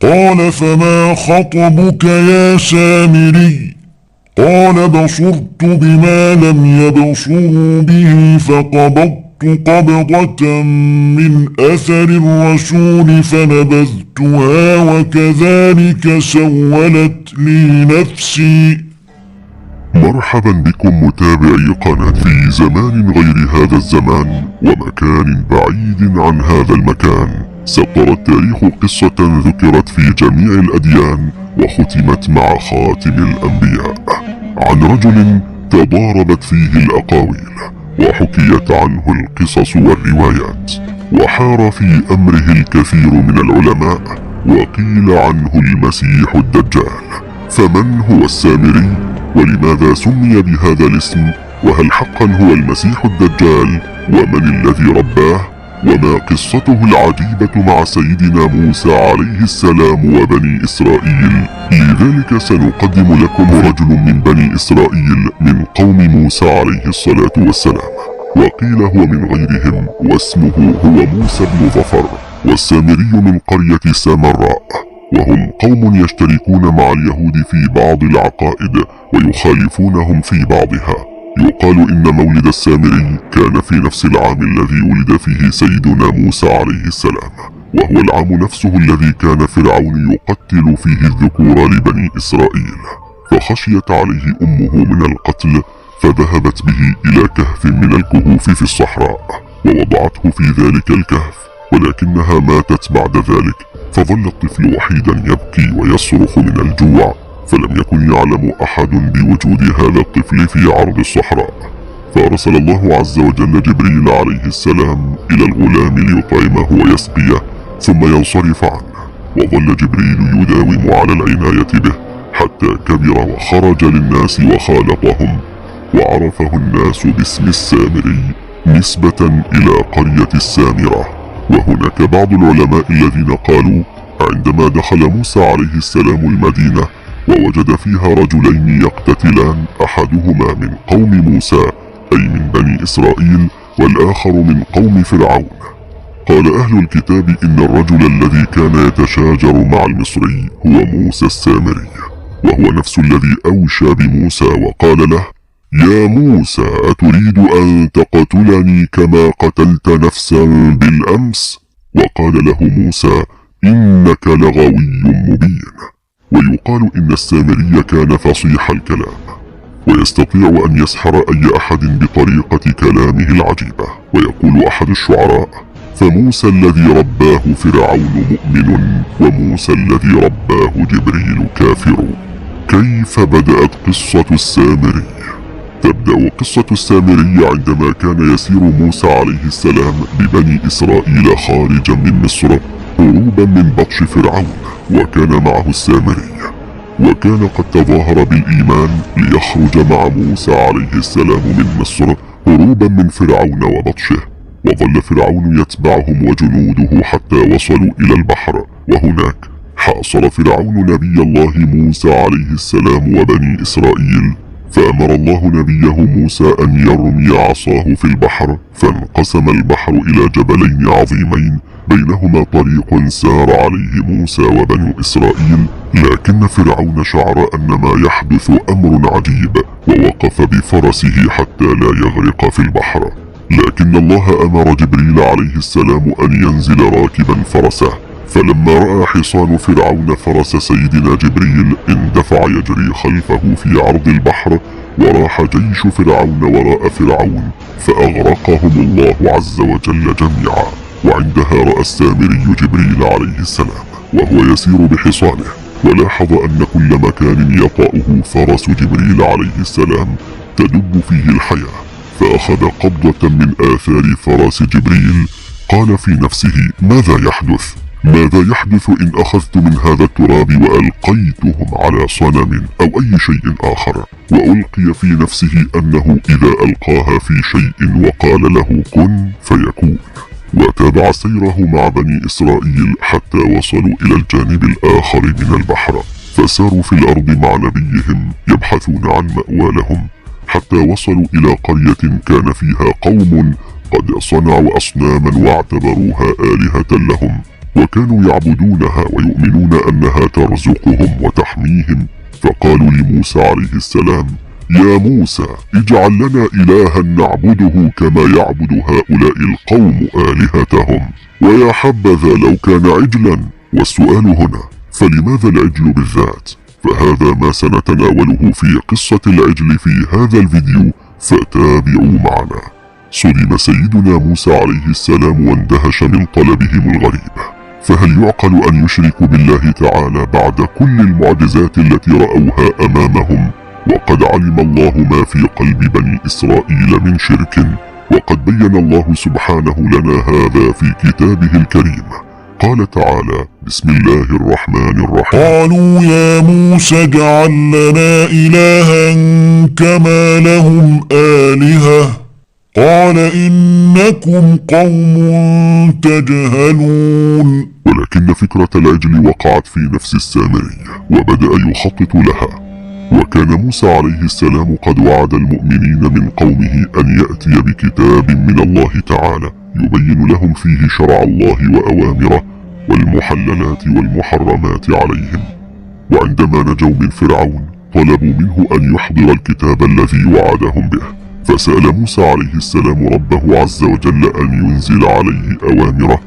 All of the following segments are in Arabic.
قال فما خطبك يا سامري؟ قال بصرت بما لم يبصروا به فقبضت قبضة من أثر الرسول فنبذتها وكذلك سولت لي نفسي. مرحبا بكم متابعي قناة في زمان غير هذا الزمان ومكان بعيد عن هذا المكان. سطر التاريخ قصة ذكرت في جميع الأديان وختمت مع خاتم الأنبياء، عن رجل تضاربت فيه الأقاويل وحكيت عنه القصص والروايات، وحار في أمره الكثير من العلماء، وقيل عنه المسيح الدجال. فمن هو السامري؟ ولماذا سمي بهذا الاسم؟ وهل حقا هو المسيح الدجال؟ ومن الذي رباه؟ وما قصته العجيبة مع سيدنا موسى عليه السلام وبني إسرائيل؟ لذلك سنقدم لكم رجل من بني إسرائيل من قوم موسى عليه الصلاة والسلام، وقيل هو من غيرهم، واسمه هو موسى بن ظفر، والسامري من قرية سامراء، وهم قوم يشتركون مع اليهود في بعض العقائد ويخالفونهم في بعضها. يقال إن مولد السامري كان في نفس العام الذي ولد فيه سيدنا موسى عليه السلام، وهو العام نفسه الذي كان فرعون يقتل فيه الذكور لبني إسرائيل، فخشيت عليه أمه من القتل فذهبت به إلى كهف من الكهوف في الصحراء ووضعته في ذلك الكهف، ولكنها ماتت بعد ذلك، فظل الطفل وحيدا يبكي ويصرخ من الجوع، فلم يكن يعلم أحد بوجود هذا الطفل في عرض الصحراء، فأرسل الله عز وجل جبريل عليه السلام إلى الغلام ليطعمه ويسقيه ثم ينصرف عنه، وظل جبريل يداوم على العناية به حتى كبر وخرج للناس وخالطهم، وعرفه الناس باسم السامري نسبة إلى قرية السامرة. وهناك بعض العلماء الذين قالوا عندما دخل موسى عليه السلام المدينة ووجد فيها رجلين يقتتلان، أحدهما من قوم موسى أي من بني إسرائيل، والآخر من قوم فرعون، قال أهل الكتاب إن الرجل الذي كان يتشاجر مع المصري هو موسى السامري، وهو نفس الذي أوشى بموسى وقال له: يا موسى أتريد أن تقتلني كما قتلت نفسا بالأمس؟ وقال له موسى: إنك لغوي مبين. ويقال إن السامري كان فصيح الكلام ويستطيع أن يسحر أي أحد بطريقة كلامه العجيبة. ويقول أحد الشعراء: فموسى الذي رباه فرعون مؤمن، وموسى الذي رباه جبريل كافر. كيف بدأت قصة السامري؟ تبدأ قصة السامري عندما كان يسير موسى عليه السلام ببني إسرائيل خارجا من مصر هروبا من بطش فرعون، وكان معه السامري، وكان قد تظاهر بالإيمان ليخرج مع موسى عليه السلام من مصر هروبا من فرعون وبطشه، وظل فرعون يتبعهم وجنوده حتى وصلوا إلى البحر، وهناك حاصر فرعون نبي الله موسى عليه السلام وبني إسرائيل، فأمر الله نبيه موسى أن يرمي عصاه في البحر، فانقسم البحر إلى جبلين عظيمين بينهما طريق سار عليه موسى وبنو إسرائيل، لكن فرعون شعر أن ما يحدث أمر عجيب ووقف بفرسه حتى لا يغرق في البحر، لكن الله أمر جبريل عليه السلام أن ينزل راكبا فرسه، فلما رأى حصان فرعون فرس سيدنا جبريل اندفع يجري خلفه في عرض البحر، وراح جيش فرعون وراء فرعون فأغرقهم الله عز وجل جميعا. وعندها رأى السامري جبريل عليه السلام وهو يسير بحصانه، ولاحظ أن كل مكان يطأه فرس جبريل عليه السلام تدب فيه الحياة، فأخذ قبضة من آثار فرس جبريل، قال في نفسه: ماذا يحدث؟ ماذا يحدث إن أخذت من هذا التراب وألقيتهم على صنم أو أي شيء آخر؟ وألقي في نفسه أنه إذا ألقاها في شيء وقال له كن فيكون، وتابع سيره مع بني إسرائيل حتى وصلوا إلى الجانب الآخر من البحر، فساروا في الأرض مع نبيهم يبحثون عن مأوى لهم، حتى وصلوا إلى قرية كان فيها قوم قد صنعوا أصناما واعتبروها آلهة لهم، وكانوا يعبدونها ويؤمنون أنها ترزقهم وتحميهم، فقالوا لموسى عليه السلام: يا موسى اجعل لنا إلها نعبده كما يعبد هؤلاء القوم آلهتهم. ويا حبذا لو كان عجلا. والسؤال هنا: فلماذا العجل بالذات؟ فهذا ما سنتناوله في قصة العجل في هذا الفيديو، فتابعوا معنا. صدم سيدنا موسى عليه السلام واندهش من طلبهم الغريب، فهل يعقل أن يشركوا بالله تعالى بعد كل المعجزات التي رأوها أمامهم؟ وقد علم الله ما في قلب بني إسرائيل من شرك، وقد بين الله سبحانه لنا هذا في كتابه الكريم. قال تعالى: بسم الله الرحمن الرحيم: قالوا يا موسى اجعل لنا إلها كما لهم آلهة قال إنكم قوم تجهلون. ولكن فكرة العجل وقعت في نفس السامري وبدأ يخطط لها. وكان موسى عليه السلام قد وعد المؤمنين من قومه أن يأتي بكتاب من الله تعالى يبين لهم فيه شرع الله وأوامره والمحللات والمحرمات عليهم. وعندما نجوا من فرعون طلبوا منه أن يحضر الكتاب الذي وعدهم به، فسأل موسى عليه السلام ربه عز وجل أن ينزل عليه أوامره،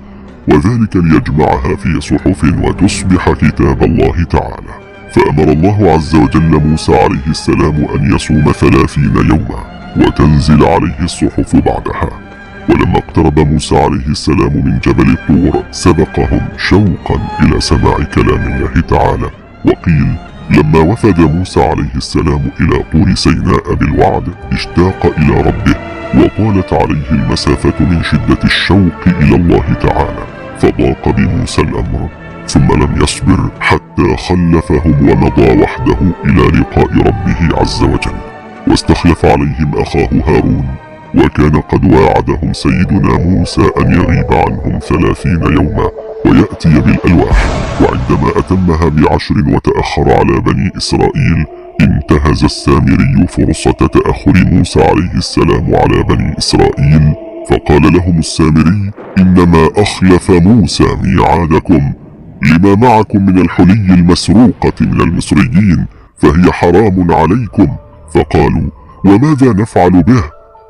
وذلك ليجمعها في صحف وتصبح كتاب الله تعالى. فأمر الله عز وجل موسى عليه السلام أن يصوم 30 يوما وتنزل عليه الصحف بعدها. ولما اقترب موسى عليه السلام من جبل الطور سبقهم شوقا إلى سماع كلام الله تعالى. وقيل لما وفد موسى عليه السلام إلى طور سيناء بالوعد اشتاق إلى ربه، وطالت عليه المسافة من شدة الشوق إلى الله تعالى، فضاق بموسى الأمر، ثم لم يصبر حتى خلفهم ومضى وحده إلى لقاء ربه عز وجل، واستخلف عليهم أخاه هارون. وكان قد واعدهم سيدنا موسى أن يغيب عنهم 30 يوما ويأتي بالألواح، وعندما أتمها ب10 وتأخر على بني إسرائيل انتهز السامري فرصة تأخر موسى عليه السلام على بني إسرائيل، فقال لهم السامري: إنما أخلف موسى ميعادكم لما معكم من الحلي المسروقة من المصريين، فهي حرام عليكم. فقالوا: وماذا نفعل به؟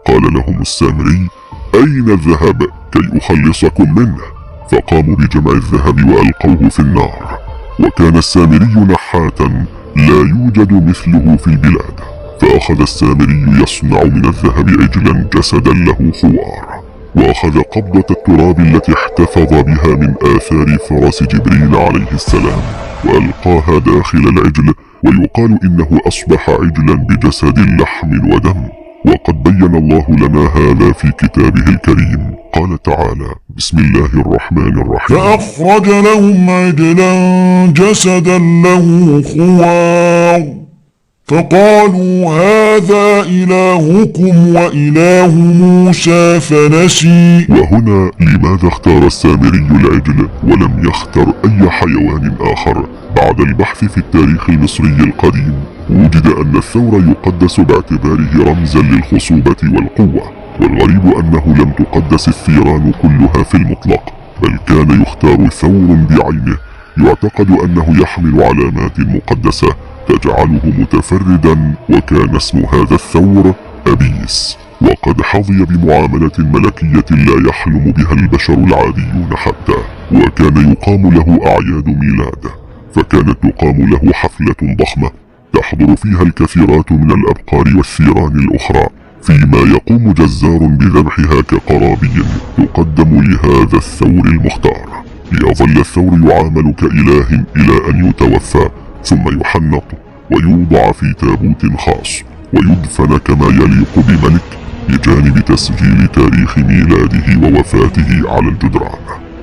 قال لهم السامري: أين الذهب كي أخلصكم منه؟ فقاموا بجمع الذهب وألقوه في النار. وكان السامري نحاتا لا يوجد مثله في البلاد، فأخذ السامري يصنع من الذهب عجلا جسدا له خوار، وأخذ قبضة التراب التي احتفظ بها من آثار فرس جبريل عليه السلام وألقاها داخل العجل، ويقال إنه أصبح عجلا بجسد لحم ودم. وقد بين الله لنا هذا في كتابه الكريم. قال تعالى: بسم الله الرحمن الرحيم: فأخرج لهم عجلا جسدا له خوار فقالوا هذا إلهكم وإله موسى فنسي. وهنا لماذا اختار السامري العجل ولم يختر أي حيوان آخر؟ بعد البحث في التاريخ المصري القديم وجد أن الثور يقدس باعتباره رمزا للخصوبة والقوة، والغريب أنه لم تقدس الثيران كلها في المطلق، بل كان يختار ثور بعينه يعتقد أنه يحمل علامات مقدسة تجعله متفردا، وكان اسم هذا الثور أبيس، وقد حظي بمعاملة ملكية لا يحلم بها البشر العاديون حتى، وكان يقام له أعياد ميلاد، فكانت تقام له حفلة ضخمة تحضر فيها الكثيرات من الأبقار والثيران الأخرى، فيما يقوم جزار بذبحها كقرابي تقدم لهذا الثور المختار، ليظل الثور يعامل كإله إلى أن يتوفى، ثم يحنط ويوضع في تابوت خاص ويدفن كما يليق بملك، بجانب تسجيل تاريخ ميلاده ووفاته على الجدران.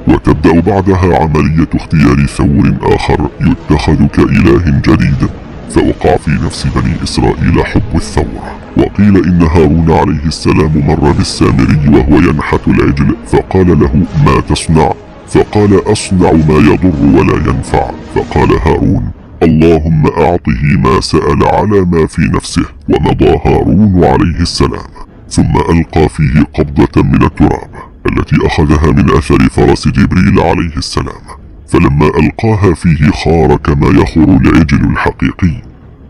وتبدأ بعدها عملية اختيار ثور آخر يتخذ كإله جديد، فوقع في نفس بني إسرائيل حب الثور. وقيل إن هارون عليه السلام مر بالسامري وهو ينحت العجل فقال له: ما تصنع؟ فقال: أصنع ما يضر ولا ينفع. فقال هارون: اللهم أعطه ما سأل على ما في نفسه. ومضى هارون عليه السلام ثم ألقى فيه قبضة من التراب، التي أخذها من أثر فرس جبريل عليه السلام، فلما ألقاها فيه خار كما يخر العجل الحقيقي.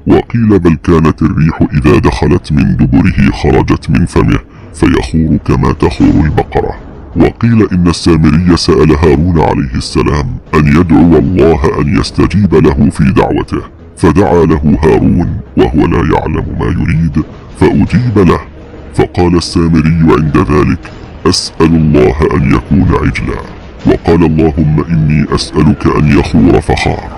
وقيل بل كانت الريح إذا دخلت من دبره خرجت من فمه فيخور كما تخور البقرة. وقيل إن السامري سأل هارون عليه السلام أن يدعو الله أن يستجيب له في دعوته، فدعا له هارون وهو لا يعلم ما يريد فأجيب له. فقال السامري عند ذلك: أسأل الله أن يكون عجلا. وقال: اللهم إني أسألك أن يخور فخار.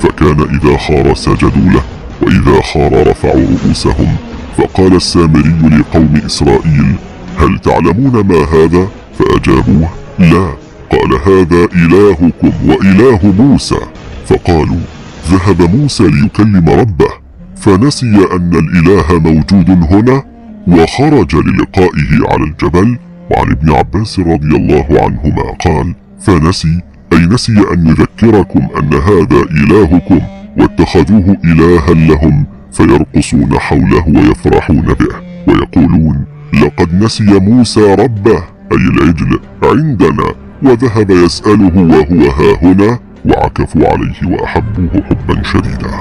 فكان إذا خار سجدوا له، وإذا خار رفعوا رؤوسهم. فقال السامري لقوم إسرائيل: هل تعلمون ما هذا؟ فأجابوه: لا. قال: هذا إلهكم وإله موسى. فقالوا: ذهب موسى ليكلم ربه فنسي أن الإله موجود هنا وخرج للقائه على الجبل. وعن ابن عباس رضي الله عنهما قال: فنسي أي نسي أن يذكركم أن هذا إلهكم واتخذوه إلها لهم فيرقصون حوله ويفرحون به ويقولون: لقد نسي موسى ربه أي العجل عندنا وذهب يسأله وهو هاهنا، وعكفوا عليه وأحبوه حبا شديدا.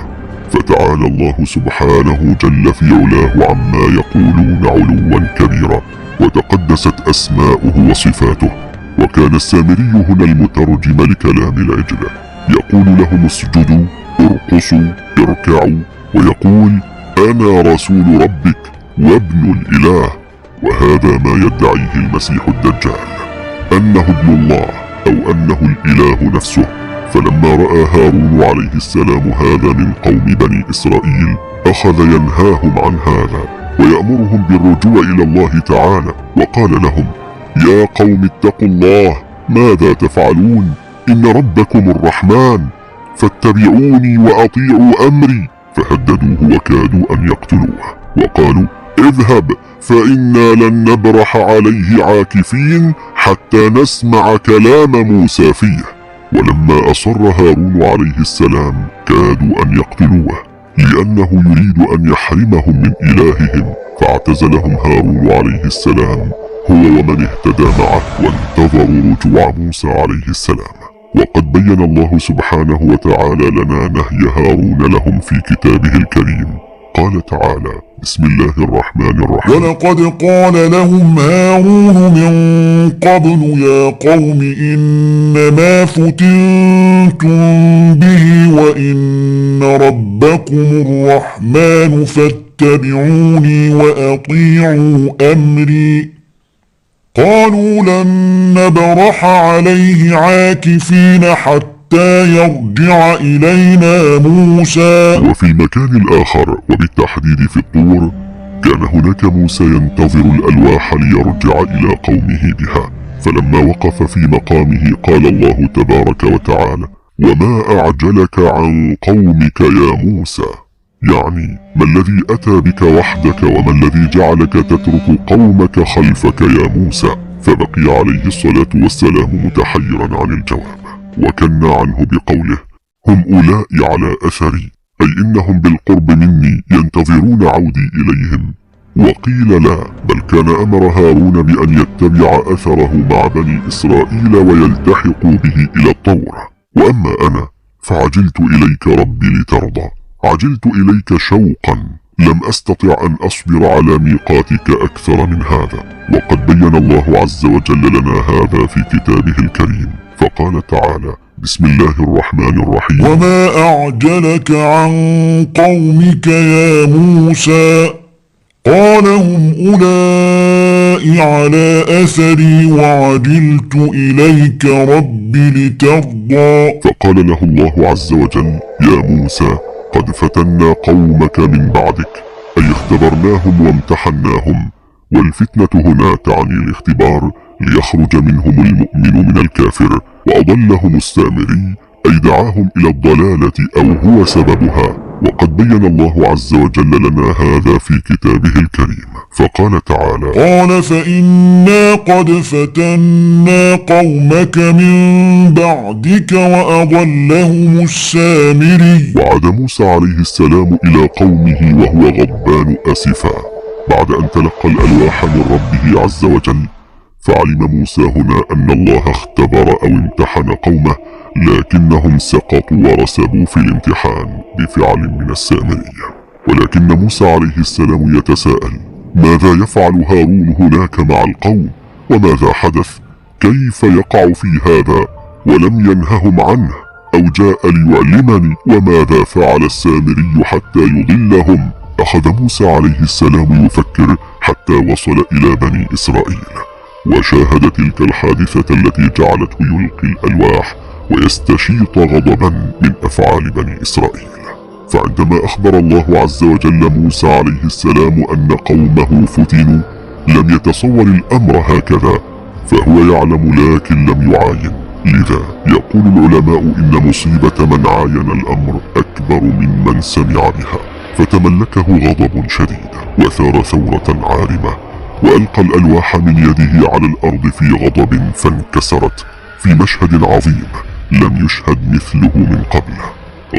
فتعالى الله سبحانه جل في علاه عما يقولون علوا كبيرا، وتقدست أسماؤه وصفاته. وكان السامري هنا المترجم لكلام العجل، يقول لهم: اسجدوا، ارقصوا، اركعوا، ويقول: أنا رسول ربك وابن الإله. وهذا ما يدعيه المسيح الدجال، أنه ابن الله أو أنه الإله نفسه. فلما رأى هارون عليه السلام هذا من قوم بني إسرائيل أخذ ينهاهم عن هذا ويأمرهم بالرجوع إلى الله تعالى، وقال لهم: يا قوم اتقوا الله، ماذا تفعلون؟ إن ربكم الرحمن، فاتبعوني وأطيعوا أمري. فهددوه وكادوا أن يقتلوه، وقالوا: اذهب فإنا لن نبرح عليه عاكفين حتى نسمع كلام موسى فيه. ولما أصر هارون عليه السلام كادوا أن يقتلوه، لأنه يريد أن يحرمهم من إلههم. فاعتزلهم هارون عليه السلام هو ومن اهتدى معه، وانتظروا رجوع موسى عليه السلام. وقد بين الله سبحانه وتعالى لنا نهي هارون لهم في كتابه الكريم. قال تعالى: بسم الله الرحمن الرحيم: ولقد قال لهم هارون من قبل يا قوم إنما فتنتم به وإن ربكم الرحمن فاتبعوني وأطيعوا أمري. قالوا لن نبرح عليه عاكفين حتى يرجع إلينا موسى. وفي المكان الآخر وبالتحديد في الطور كان هناك موسى ينتظر الألواح ليرجع إلى قومه بها. فلما وقف في مقامه قال الله تبارك وتعالى: وما أعجلك عن قومك يا موسى؟ يعني ما الذي أتى بك وحدك وما الذي جعلك تترك قومك خلفك يا موسى؟ فبقي عليه الصلاة والسلام متحيرا عن الجواب، وكن عنه بقوله: هم أولئك على أثري، أي إنهم بالقرب مني ينتظرون عودي إليهم. وقيل لا، بل كان أمر هارون بأن يتبع أثره مع بني إسرائيل ويلتحقوا به إلى الطور. وأما أنا فعجلت إليك ربي لترضى، عجلت إليك شوقا، لم أستطع أن أصبر على ميقاتك أكثر من هذا. وقد بين الله عز وجل لنا هذا في كتابه الكريم، فقال تعالى: بسم الله الرحمن الرحيم: وما أعجلك عن قومك يا موسى؟ قال هم أولئك على أثري وعجلت إليك رب لترضى. فقال له الله عز وجل: يا موسى قد فتنا قومك من بعدك، أي اختبرناهم وامتحناهم. والفتنة هنا تعني الاختبار ليخرج منهم المؤمن من الكافر، وأضلهم السامري أي دعاهم إلى الضلالة أو هو سببها. وقد بين الله عز وجل لنا هذا في كتابه الكريم، فقال تعالى: قال فإنا قد فتنا قومك من بعدك وأضلهم السامري. وعاد موسى عليه السلام إلى قومه وهو غضبان أسفا بعد أن تلقى الألواح من ربه عز وجل، فعلم موسى هنا أن الله اختبر أو امتحن قومه، لكنهم سقطوا ورسبوا في الامتحان بفعل من السامرية. ولكن موسى عليه السلام يتساءل: ماذا يفعل هارون هناك مع القوم؟ وماذا حدث؟ كيف يقع في هذا ولم ينههم عنه؟ أو جاء ليعلمني؟ وماذا فعل السامري حتى يضلهم؟ أخذ موسى عليه السلام يفكر حتى وصل إلى بني إسرائيل، وشاهد تلك الحادثة التي جعلته يلقي الألواح ويستشيط غضبا من أفعال بني إسرائيل. فعندما أخبر الله عز وجل موسى عليه السلام أن قومه فتنوا، لم يتصور الأمر هكذا، فهو يعلم لكن لم يعاين. لذا يقول العلماء إن مصيبة من عاين الأمر أكبر ممن سمع بها، فتملكه غضب شديد وثار ثورة عارمة، وألقى الألواح من يده على الأرض في غضب فانكسرت في مشهد عظيم لم يشهد مثله من قبل.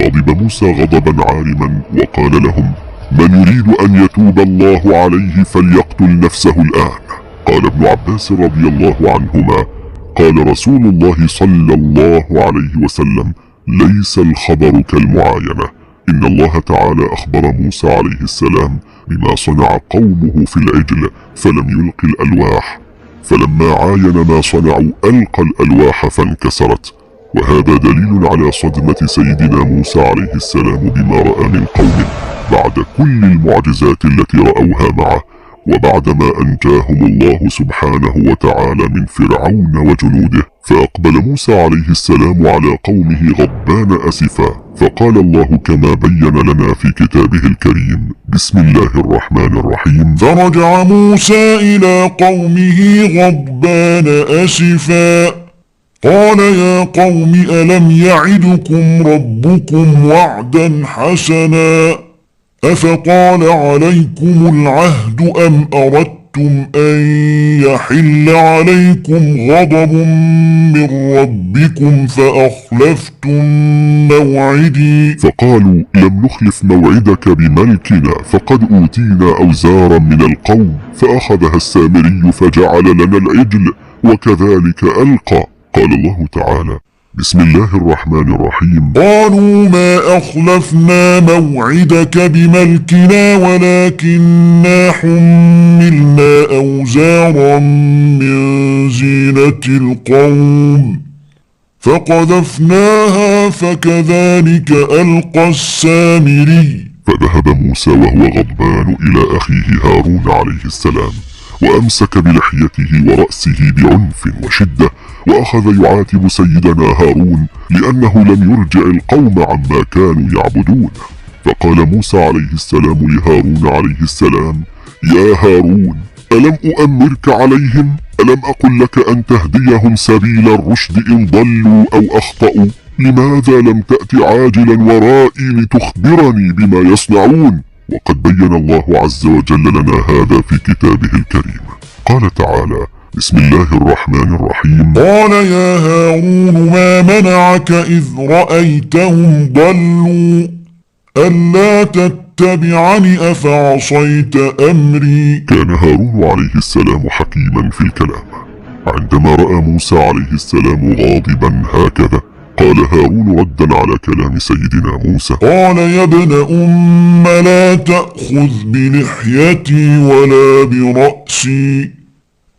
غضب موسى غضبا عارما وقال لهم: من يريد أن يتوب الله عليه فليقتل نفسه الآن. قال ابن عباس رضي الله عنهما: قال رسول الله صلى الله عليه وسلم: ليس الخبر كالمعاينة. إن الله تعالى أخبر موسى عليه السلام بما صنع قومه في العجل فلم يلق الألواح، فلما عاين ما صنعوا ألقى الألواح فانكسرت. وهذا دليل على صدمة سيدنا موسى عليه السلام بما رأى من قومه بعد كل المعجزات التي رأوها معه، وبعدما أنجاهم الله سبحانه وتعالى من فرعون وجنوده. فأقبل موسى عليه السلام على قومه غضبان أسفا، فقال الله كما بين لنا في كتابه الكريم: بسم الله الرحمن الرحيم: فرجع موسى إلى قومه غضبان أسفا قال يا قوم ألم يعدكم ربكم وعدا حسنا أفطال عليكم العهد أم أردتم أن يحل عليكم غضب من ربكم فأخلفتم موعدي. فقالوا: لم نخلف موعدك بملكنا، فقد أوتينا أوزارا من القوم. فأخذها السامري فجعل لنا العجل وكذلك ألقى. قال الله تعالى: بسم الله الرحمن الرحيم: قالوا ما أخلفنا موعدك بملكنا ولكننا حملنا أوزارا من زينة القوم فقذفناها فكذلك ألقى السامري. فذهب موسى وهو غضبان إلى أخيه هارون عليه السلام، وأمسك بلحيته ورأسه بعنف وشدة، وأخذ يعاتب سيدنا هارون لأنه لم يرجع القوم عما كانوا يعبدون. فقال موسى عليه السلام لهارون عليه السلام: يا هارون، ألم أؤمرك عليهم؟ ألم أقل لك أن تهديهم سبيل الرشد إن ضلوا أو أخطأوا؟ لماذا لم تأت عاجلا ورائي لتخبرني بما يصنعون؟ وقد بين الله عز وجل لنا هذا في كتابه الكريم. قال تعالى: بسم الله الرحمن الرحيم: قال يا هارون ما منعك إذ رأيتهم ضلوا ألا تتبعني أفعصيت أمري. كان هارون عليه السلام حكيما في الكلام. عندما رأى موسى عليه السلام غاضبا هكذا، قال هارون ردا على كلام سيدنا موسى: قال يا ابن لا تأخذ بلحيتي ولا برأسي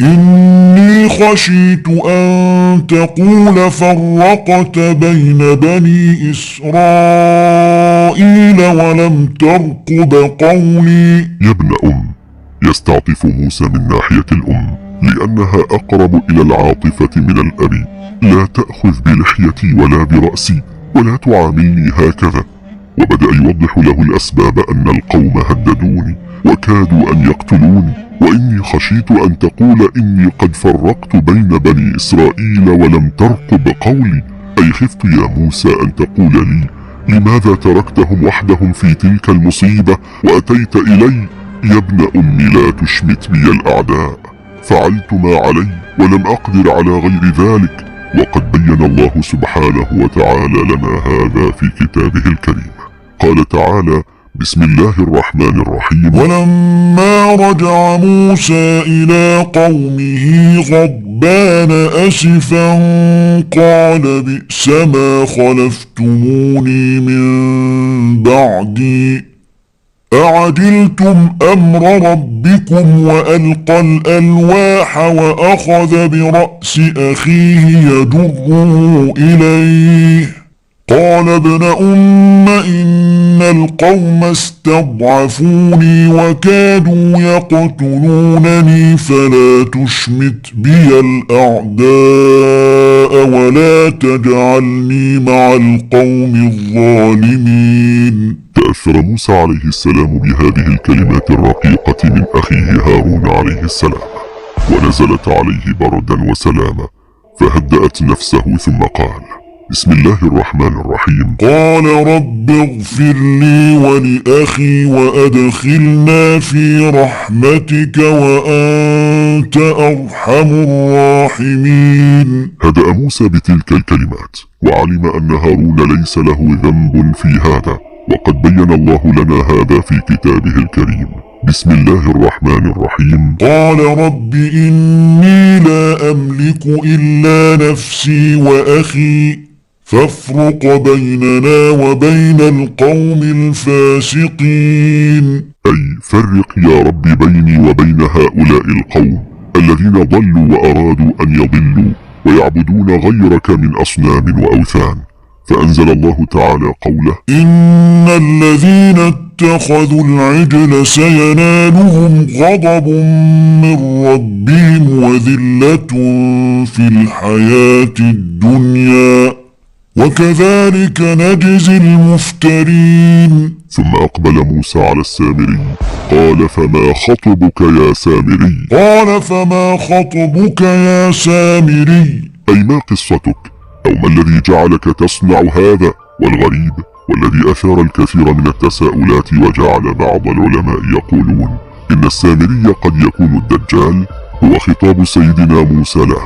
إني خشيت أن تقول فرقت بين بني إسرائيل ولم ترقب قولي. يا ابن يستعطف موسى من ناحية الأم لأنها أقرب إلى العاطفة من الأب. لا تأخذ بلحيتي ولا برأسي ولا تعاملني هكذا. وبدأ يوضح له الأسباب: أن القوم هددوني وكادوا أن يقتلوني، وإني خشيت أن تقول إني قد فرقت بين بني إسرائيل ولم ترقب قولي، أي خفت يا موسى أن تقول لي: لماذا تركتهم وحدهم في تلك المصيبة وأتيت إلي؟ يا ابن لا تشمت بي الأعداء، فعلت ما علي ولم أقدر على غير ذلك. وقد بين الله سبحانه وتعالى لنا هذا في كتابه الكريم. قال تعالى: بسم الله الرحمن الرحيم. ولما رجع موسى إلى قومه غضبان أسفا قال بئس ما خلفتموني من بعدي أعجلتم أمر ربكم وألقى الألواح وأخذ برأس أخيه يجره إليه قال ابن إن القوم استضعفوني وكادوا يقتلونني فلا تشمت بي الأعداء ولا تجعلني مع القوم الظالمين. تأثر موسى عليه السلام بهذه الكلمات الرقيقة من أخيه هارون عليه السلام، ونزلت عليه بردا وسلاما، فهدأت نفسه ثم قال: بسم الله الرحمن الرحيم. قال رب اغفر لي ولأخي وأدخلنا في رحمتك وأنت أرحم الراحمين. هدأ موسى بتلك الكلمات، وعلم أن هارون ليس له ذنب في هذا، وقد بين الله لنا هذا في كتابه الكريم. بسم الله الرحمن الرحيم. قال رب إني لا أملك إلا نفسي وأخي فافرق بيننا وبين القوم الفاسقين. أي فرق يا رب بيني وبين هؤلاء القوم الذين ضلوا وأرادوا أن يضلوا ويعبدون غيرك من أصنام وأوثان. فأنزل الله تعالى قوله: إن الذين اتخذوا العجل سينالهم غضب من ربهم وذلة في الحياة الدنيا وكذلك نجزي المفترين. ثم أقبل موسى على السامري قال: فما خطبك يا سامري؟ قال: فما خطبك يا سامري؟ أي ما قصتك؟ أو ما الذي جعلك تصنع هذا؟ والغريب والذي أثار الكثير من التساؤلات وجعل بعض العلماء يقولون إن السامري قد يكون الدجال هو خطاب سيدنا موسى له.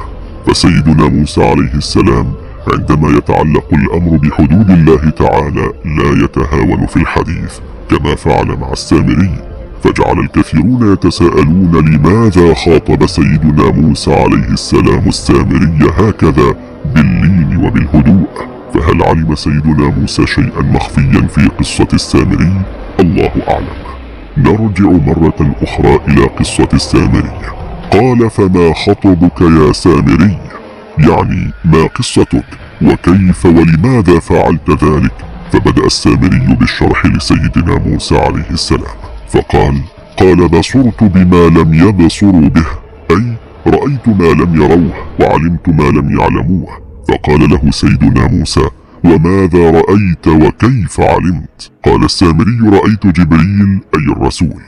فسيدنا موسى عليه السلام عندما يتعلق الأمر بحدود الله تعالى لا يتهاون في الحديث كما فعل مع السامري، فجعل الكثيرون يتساءلون لماذا خاطب سيدنا موسى عليه السلام السامري هكذا باللين وبالهدوء. فهل علم سيدنا موسى شيئا مخفيا في قصة السامري؟ الله أعلم. نرجع مرة أخرى إلى قصة السامري. قال: فما خطبك يا سامري؟ يعني ما قصتك وكيف ولماذا فعلت ذلك؟ فبدأ السامري بالشرح لسيدنا موسى عليه السلام قال: بصرت بما لم يبصروا به، أي رأيت ما لم يروه وعلمت ما لم يعلموه. فقال له سيدنا موسى: وماذا رأيت وكيف علمت؟ قال السامري: رأيت جبريل أي الرسول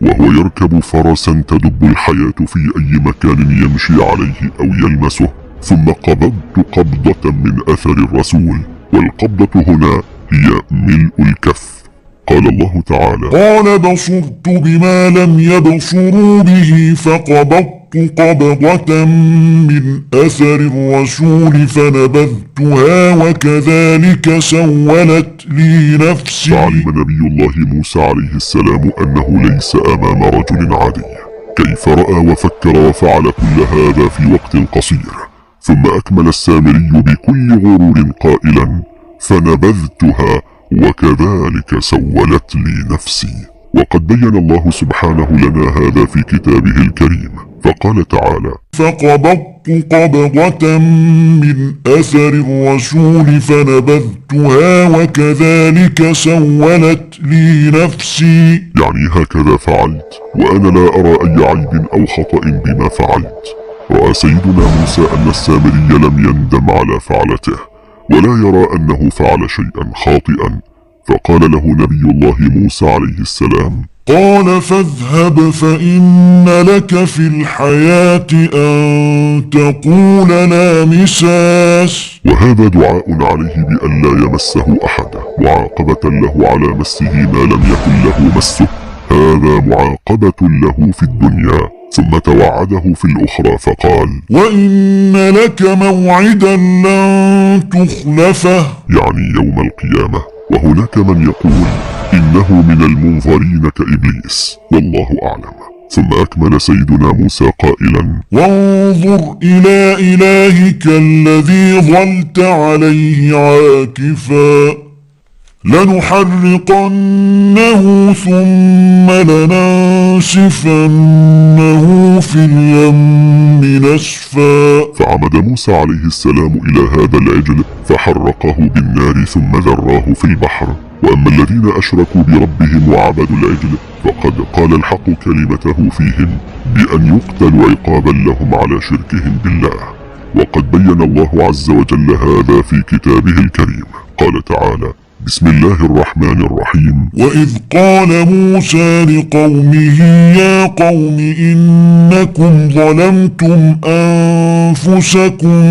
وهو يركب فرسا تدب الحياة في أي مكان يمشي عليه أو يلمسه، ثم قبضت قبضة من أثر الرسول، والقبضة هنا هي ملء الكف. قال الله تعالى: قال: بصرت بما لم يبصروا به فقبضت قبضة من أثر الرسول فنبذتها وكذلك سولت لي نفسي. فعلم نبي الله موسى عليه السلام أنه ليس أمام رجل عادي. كيف رأى وفكر وفعل كل هذا في وقت قصير؟ ثم أكمل السامري بكل غرور قائلا: فنبذتها وكذلك سولت لي نفسي. وقد بين الله سبحانه لنا هذا في كتابه الكريم، فقال تعالى: فقبضت قبضة من أثر الرسول فنبذتها وكذلك سولت لي نفسي. يعني هكذا فعلت وأنا لا أرى أي عيب أو خطأ بما فعلت. رأى سيدنا موسى أن السامري لم يندم على فعلته ولا يرى أنه فعل شيئا خاطئا، فقال له نبي الله موسى عليه السلام: قال: فاذهب فإن لك في الحياة أن تقول لا مساس. وهذا دعاء عليه بأن لا يمسه أحد، معاقبة له على مسه ما لم يكن له مسه. هذا معاقبة له في الدنيا، ثم توعده في الأخرى فقال: وإن لك موعدا لن تخلفه. يعني يوم القيامة، وهو وهناك من يقول إنه من المنظرين كإبليس، والله أعلم. ثم أكمل سيدنا موسى قائلا: وانظر إلى إلهك الذي ظلت عليه عاكفا لنحرقنه ثم لننسفنه في اليم نسفا. فعمد موسى عليه السلام إلى هذا العجل فحرقه بالنار ثم ذراه في البحر. وأما الذين أشركوا بربهم وعبدوا العجل فقد قال الحق كلمته فيهم بأن يقتلوا عقابا لهم على شركهم بالله. وقد بين الله عز وجل هذا في كتابه الكريم. قال تعالى: بسم الله الرحمن الرحيم: وإذ قال موسى لقومه يا قوم إنكم ظلمتم أنفسكم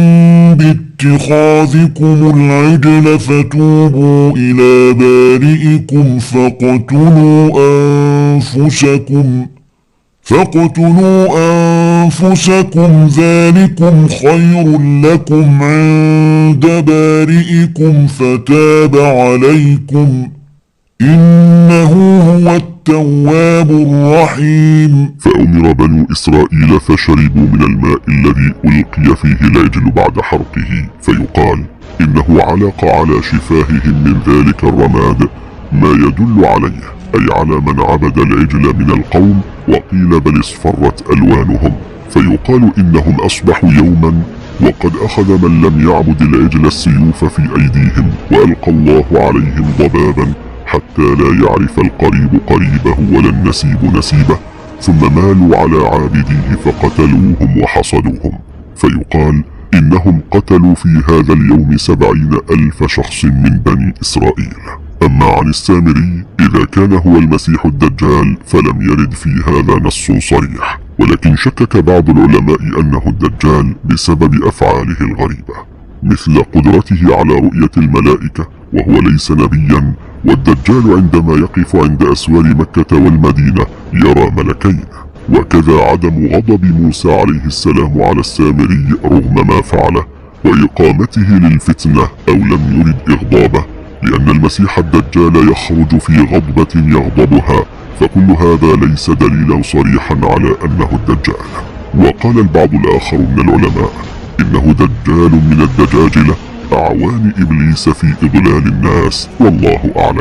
باتخاذكم العجل فتوبوا إلى بارئكم فاقتلوا أنفسكم ذلكم خير لكم عند بارئكم فتاب عليكم إنه هو التواب الرحيم. فأمر بنو إسرائيل فشربوا من الماء الذي ألقي فيه العجل بعد حرقه، فيقال إنه علق على شفاههم من ذلك الرماد ما يدل عليه، أي على من عبد العجل من القوم، وقيل بل اصفرت ألوانهم، فيقال إنهم أصبحوا يوما وقد أخذ من لم يعبد العجل السيوف في أيديهم، وألقى الله عليهم ضبابا حتى لا يعرف القريب قريبه ولا النسيب نسيبه، ثم مالوا على عابديه فقتلوهم وحصدوهم، فيقال إنهم قتلوا في هذا اليوم 70,000 شخص من بني إسرائيل. أما عن السامري إذا كان هو المسيح الدجال فلم يرد في هذا نص صريح، ولكن شكك بعض العلماء أنه الدجال بسبب أفعاله الغريبة، مثل قدرته على رؤية الملائكة وهو ليس نبيا، والدجال عندما يقف عند أسوار مكة والمدينة يرى ملكين. وكذا عدم غضب موسى عليه السلام على السامري رغم ما فعله وإقامته للفتنة أو لم يرد إغضابه، لأن المسيح الدجال يخرج في غضبة يغضبها، فكل هذا ليس دليلا صريحا على أنه الدجال. وقال البعض الآخر من العلماء إنه دجال من الدجاجلة أعوان إبليس في إضلال الناس، والله أعلم.